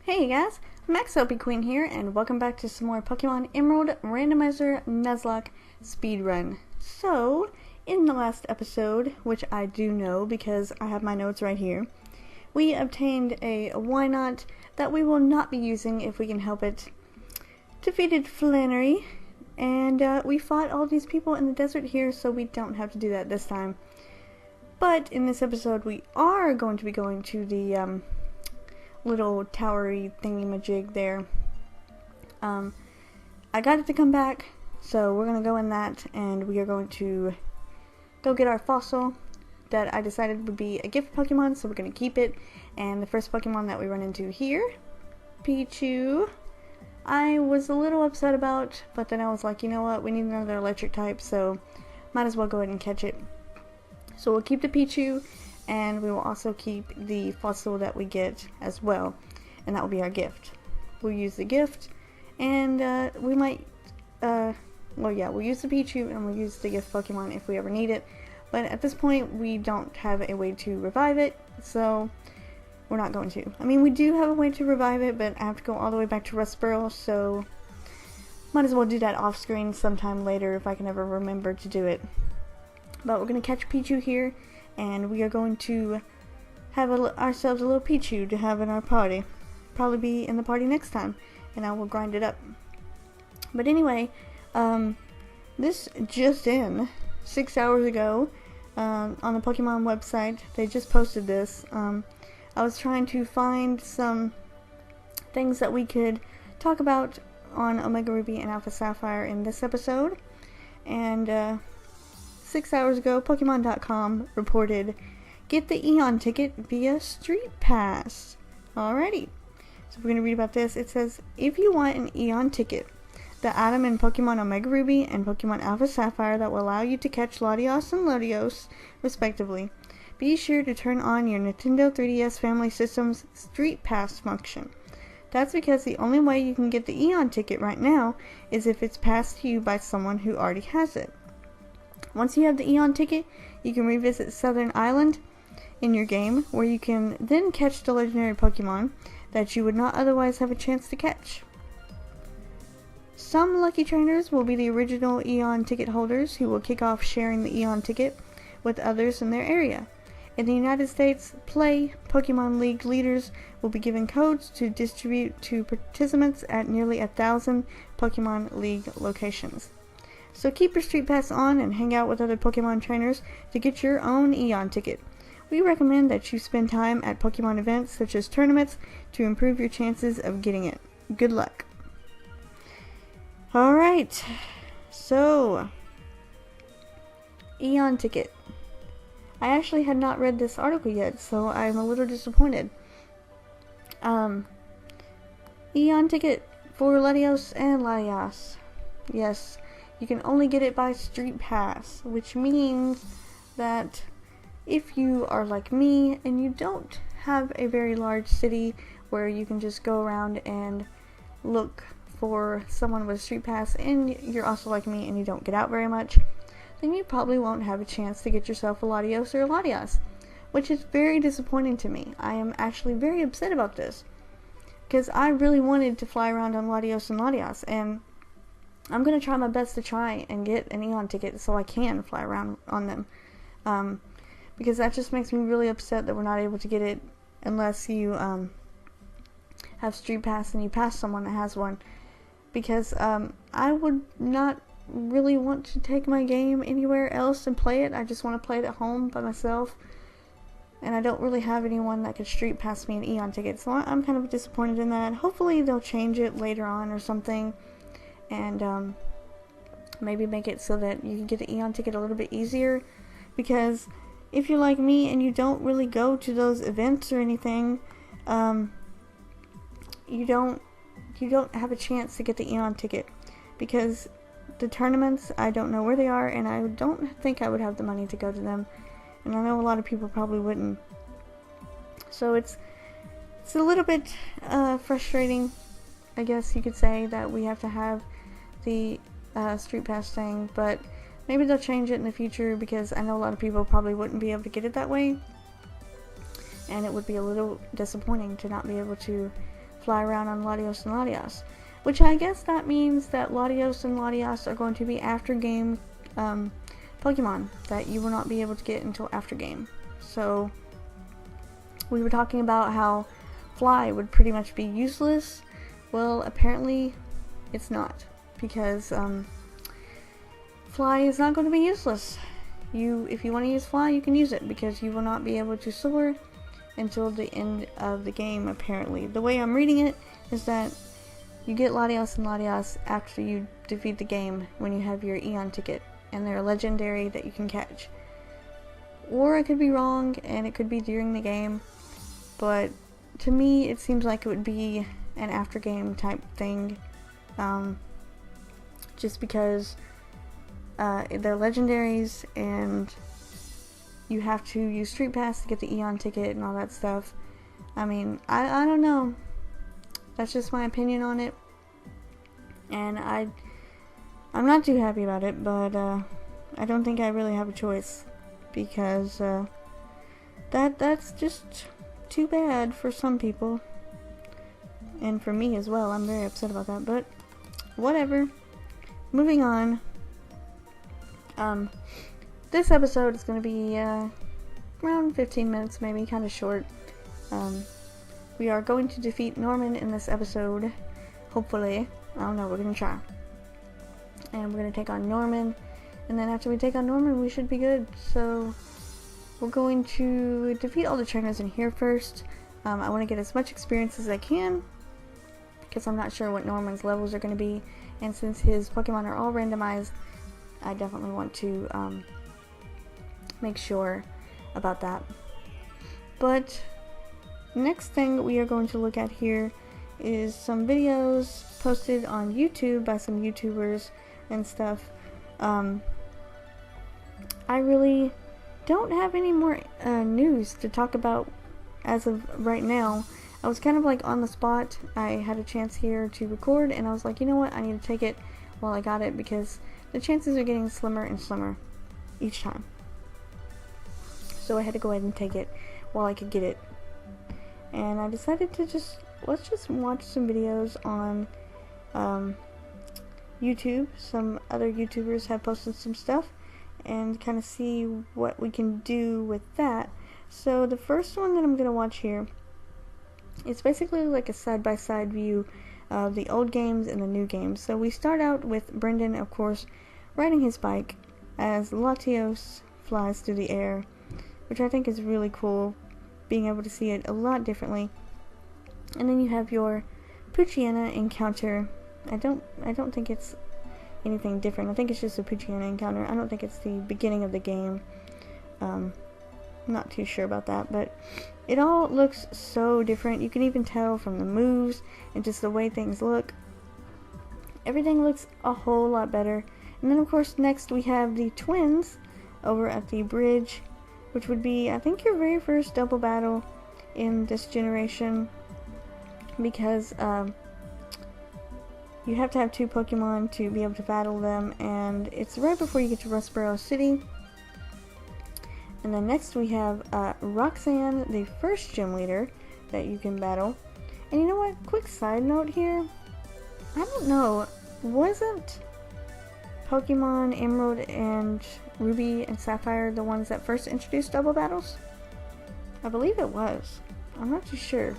Hey guys, MaxLPQueen here, and welcome back to some more Pokemon Emerald Randomizer Nuzlocke Speedrun. So, in the last episode, which I do know because I have my notes right here, we obtained a why not that we will not be using if we can help it. Defeated Flannery, and we fought all these people in the desert here, so we don't have to do that this time. But in this episode, we are going to be going to the little towery thingy-majig there. I got it to come back, so we're gonna go in that, and we are going to go get our fossil that I decided would be a gift Pokemon, so we're gonna keep it. And the first Pokemon that we run into here, Pichu, I was a little upset about, but then I was like, you know what, we need another electric type, so might as well go ahead and catch it. So we'll keep the Pichu, and we will also keep the fossil that we get as well, and that will be our gift. We'll use the gift, and we might, we'll use the Pichu, and we'll use the gift Pokemon if we ever need it, but at this point, we don't have a way to revive it, so we're not going to. I mean, we do have a way to revive it, but I have to go all the way back to Rustboro, so might as well do that off-screen sometime later if I can ever remember to do it. But we're going to catch Pichu here, and we are going to have ourselves a little Pichu to have in our party. Probably be in the party next time, and I will grind it up. But anyway, this just in, 6 hours ago, on the Pokemon website, they just posted this. I was trying to find some things that we could talk about on Omega Ruby and Alpha Sapphire in this episode, and 6 hours ago, Pokemon.com reported, get the Eon Ticket via Street Pass. Alrighty, so we're going to read about this. It says, if you want an Eon Ticket, the item in Pokemon Omega Ruby and Pokemon Alpha Sapphire that will allow you to catch Latios and Latios, respectively, be sure to turn on your Nintendo 3DS Family System's Street Pass function. That's because the only way you can get the Eon Ticket right now is if it's passed to you by someone who already has it. Once you have the Eon Ticket, you can revisit Southern Island in your game, where you can then catch the legendary Pokemon that you would not otherwise have a chance to catch. Some lucky trainers will be the original Eon Ticket holders who will kick off sharing the Eon Ticket with others in their area. In the United States, Play Pokemon League leaders will be given codes to distribute to participants at nearly 1,000 Pokemon League locations. So keep your Street Pass on and hang out with other Pokemon trainers to get your own Eon Ticket. We recommend that you spend time at Pokemon events such as tournaments to improve your chances of getting it. Good luck. Alright, so Eon Ticket. I actually had not read this article yet, so I'm a little disappointed. Eon Ticket for Latios and Latias. Yes. You can only get it by Street Pass, which means that if you are like me and you don't have a very large city where you can just go around and look for someone with Street Pass, and you're also like me and you don't get out very much, then you probably won't have a chance to get yourself a Latios or a Latias, which is very disappointing to me. I am actually very upset about this, because I really wanted to fly around on Latios and Latias, and I'm going to try my best to try and get an Eon Ticket so I can fly around on them. Because that just makes me really upset that we're not able to get it unless you have Street Pass and you pass someone that has one. Because I would not really want to take my game anywhere else and play it. I just want to play it at home by myself. And I don't really have anyone that could Street Pass me an Eon Ticket. So I'm kind of disappointed in that. Hopefully they'll change it later on or something. And maybe make it so that you can get the Eon Ticket a little bit easier, because if you're like me and you don't really go to those events or anything, you don't have a chance to get the Eon Ticket, because the tournaments, I don't know where they are, and I don't think I would have the money to go to them, and I know a lot of people probably wouldn't. So it's a little bit frustrating, I guess you could say, that we have to have the Street Pass thing, but maybe they'll change it in the future, because I know a lot of people probably wouldn't be able to get it that way, and it would be a little disappointing to not be able to fly around on Latios and Latias. Which I guess that means that Latios and Latias are going to be after game Pokemon that you will not be able to get until after game. So we were talking about how Fly would pretty much be useless. Well, apparently it's not, because Fly is not going to be useless. If you want to use Fly, you can use it, because you will not be able to soar until the end of the game, apparently. The way I'm reading it is that you get Latios and Latias after you defeat the game when you have your Eon Ticket, and they're legendary that you can catch. Or I could be wrong, and it could be during the game, but to me it seems like it would be an after game type thing, just because they're legendaries and you have to use Street Pass to get the Eon Ticket and all that stuff. I mean, I don't know. That's just my opinion on it. And I'm not too happy about it, but I don't think I really have a choice, because that's just too bad for some people. And for me as well. I'm very upset about that, but whatever. Moving on. This episode is going to be around 15 minutes, maybe, kind of short. We are going to defeat Norman in this episode, hopefully. I don't know, we're going to try. And we're going to take on Norman, and then after we take on Norman, we should be good. So we're going to defeat all the trainers in here first. I want to get as much experience as I can, because I'm not sure what Norman's levels are going to be, and since his Pokemon are all randomized, I definitely want to make sure about that. But next thing we are going to look at here is some videos posted on YouTube by some YouTubers and stuff. I really don't have any more news to talk about as of right now. I was kind of like on the spot. I had a chance here to record, and I was like, you know what, I need to take it while I got it, because the chances are getting slimmer and slimmer each time. So I had to go ahead and take it while I could get it. And I decided to let's just watch some videos on YouTube. Some other YouTubers have posted some stuff, and kind of see what we can do with that. So the first one that I'm going to watch here, it's basically like a side-by-side view of the old games and the new games. So we start out with Brendan, of course, riding his bike as Latios flies through the air, which I think is really cool, being able to see it a lot differently. And then you have your Poochyena encounter. I don't think it's anything different. I think it's just a Poochyena encounter. I don't think it's the beginning of the game. I'm not too sure about that, but it all looks so different. You can even tell from the moves and just the way things look. Everything looks a whole lot better. And then of course next we have the twins over at the bridge, which would be, I think, your very first double battle in this generation, because you have to have two Pokemon to be able to battle them, and it's right before you get to Rustboro City. And then next we have Roxanne, the first gym leader that you can battle. And you know what? Quick side note here. I don't know. Wasn't Pokemon Emerald and Ruby and Sapphire the ones that first introduced double battles? I believe it was. I'm not too sure.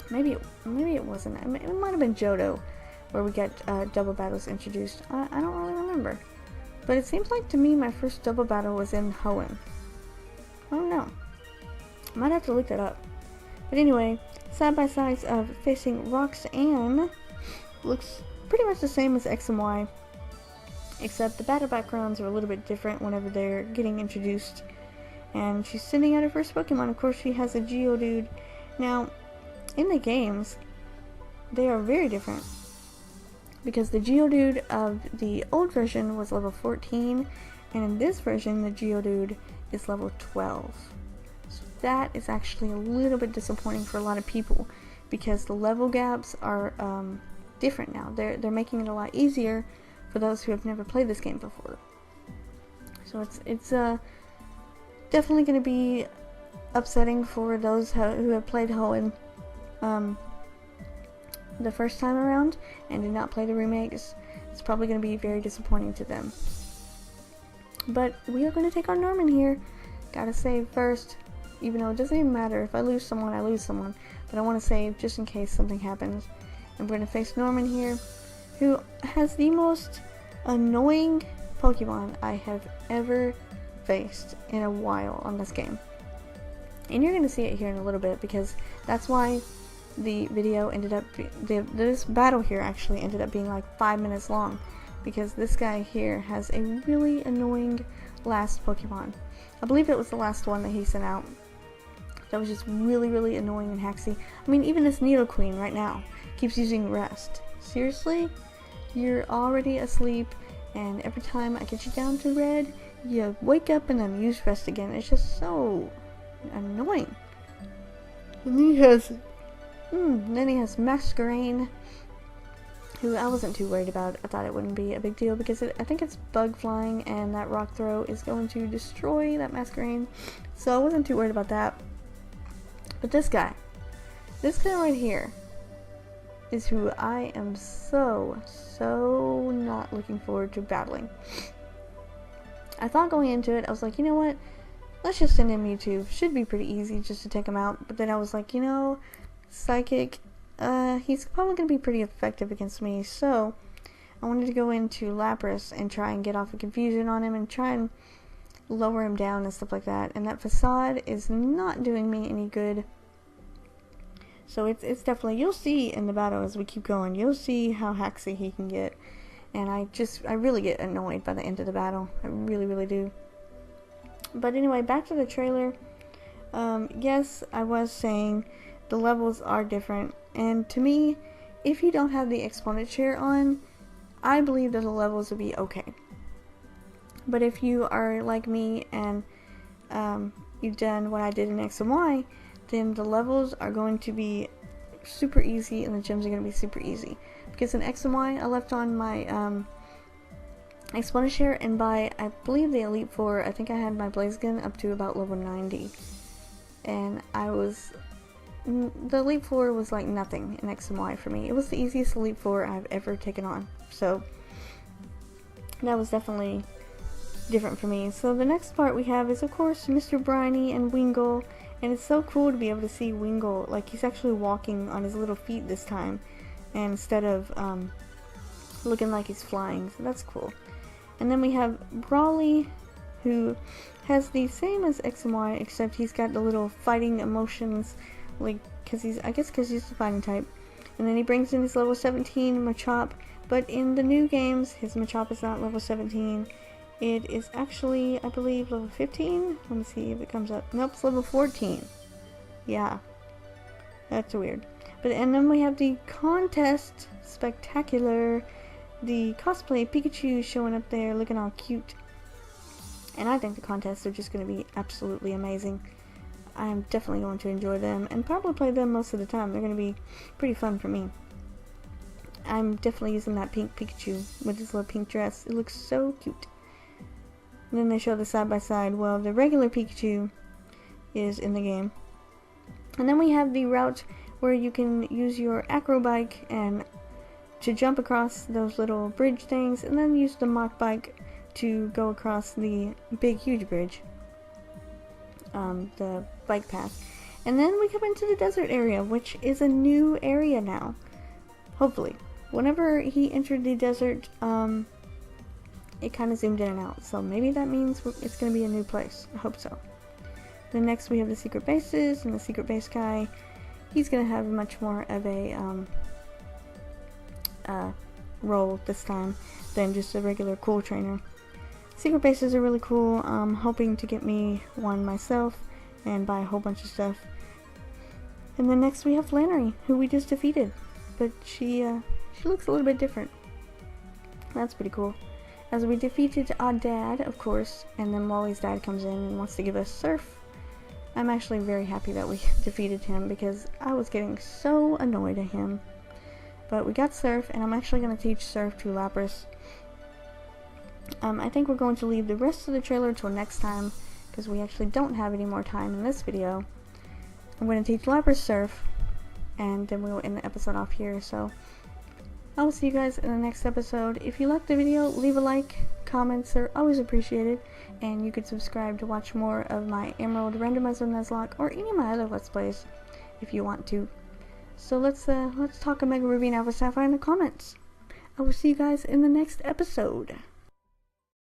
Maybe it wasn't. It might have been Johto where we got double battles introduced. I don't really remember. But it seems like to me my first double battle was in Hoenn. I don't know. I might have to look that up. But anyway, side by sides of facing Roxanne looks pretty much the same as X and Y, except the battle backgrounds are a little bit different whenever they're getting introduced. And she's sending out her first Pokemon. Of course, she has a Geodude. Now, in the games, they are very different, because the Geodude of the old version was level 14, and in this version the Geodude is level 12. So that is actually a little bit disappointing for a lot of people, because the level gaps are different now. They're making it a lot easier for those who have never played this game before. So it's definitely going to be upsetting for those who have played Hoenn the first time around and did not play the remakes, it's probably going to be very disappointing to them. But we are going to take on Norman here. Gotta save first, even though it doesn't even matter. If I lose someone, I lose someone. But I want to save just in case something happens. And we're going to face Norman here, who has the most annoying Pokemon I have ever faced in a while on this game. And you're going to see it here in a little bit, because that's why the video ended up, this battle here actually ended up being like 5 minutes long, because this guy here has a really annoying last Pokemon. I believe it was the last one that he sent out. That was just really, really annoying and haxy. I mean, even this Nidoqueen right now keeps using rest. Seriously? You're already asleep, and every time I get you down to red, you wake up and then use rest again. It's just so annoying. And then he has Masquerain, who I wasn't too worried about. I thought it wouldn't be a big deal, because I think it's bug flying, and that rock throw is going to destroy that Masquerain. So I wasn't too worried about that. But this guy right here is who I am so not looking forward to battling. I thought going into it, I was like, you know what? Let's just send him Mewtwo. Should be pretty easy just to take him out. But then I was like, you know, Psychic, he's probably going to be pretty effective against me. So I wanted to go into Lapras and try and get off a confusion on him and try and lower him down and stuff like that. And that Facade is not doing me any good. So it's definitely, you'll see in the battle as we keep going, you'll see how haxy he can get. And I really get annoyed by the end of the battle. I really, really do. But anyway, back to the trailer. Yes, I was saying the levels are different. And to me, if you don't have the exponent chair on, I believe that the levels will be okay. But if you are like me and you've done what I did in X and Y, then the levels are going to be super easy and the gyms are going to be super easy. Because in X and Y, I left on my exponent chair, and by, I believe, the Elite Four, I think I had my Blaziken up to about level 90. And the Elite Four was like nothing in X and Y for me. It was the easiest Elite Four I've ever taken on. So that was definitely different for me. So the next part we have is, of course, Mr. Briny and Wingull. And it's so cool to be able to see Wingull, like he's actually walking on his little feet this time, and instead of looking like he's flying, so that's cool. And then we have Brawly, who has the same as X and Y, except he's got the little fighting emotions, like, I guess because he's the fighting type. And then he brings in his level 17 Machop, but in the new games, his Machop is not level 17. It is actually, I believe, level 15. Let me see if it comes up. Nope, it's level 14. Yeah. That's weird. And then we have the contest spectacular. The cosplay Pikachu showing up there looking all cute. And I think the contests are just going to be absolutely amazing. I'm definitely going to enjoy them and probably play them most of the time. They're going to be pretty fun for me. I'm definitely using that pink Pikachu with his little pink dress. It looks so cute. And then they show the side by side. Well, the regular Pikachu is in the game. And then we have the route where you can use your acro bike and to jump across those little bridge things, and then use the Mach bike to go across the big huge bridge, the bike path. And then we come into the desert area, which is a new area now, hopefully. Whenever he entered the desert, it kind of zoomed in and out, so maybe that means it's going to be a new place. I hope so. Then next we have the secret bases, and the secret base guy, he's going to have much more of a role this time than just a regular cool trainer. Secret bases are really cool. I'm hoping to get me one myself and buy a whole bunch of stuff. And then next we have Flannery, who we just defeated, but she looks a little bit different. That's pretty cool. As we defeated our dad, of course, and then Wally's dad comes in and wants to give us Surf. I'm actually very happy that we defeated him, because I was getting so annoyed at him. But we got Surf, and I'm actually going to teach Surf to Lapras. I think we're going to leave the rest of the trailer until next time, because we actually don't have any more time in this video. I'm going to teach Lapras Surf, and then we'll end the episode off here. So I will see you guys in the next episode. If you liked the video, leave a like. Comments are always appreciated, and you could subscribe to watch more of my Emerald, Randomizer, Nuzlocke, or any of my other Let's Plays if you want to. So let's talk Omega Ruby and Alpha Sapphire in the comments. I will see you guys in the next episode.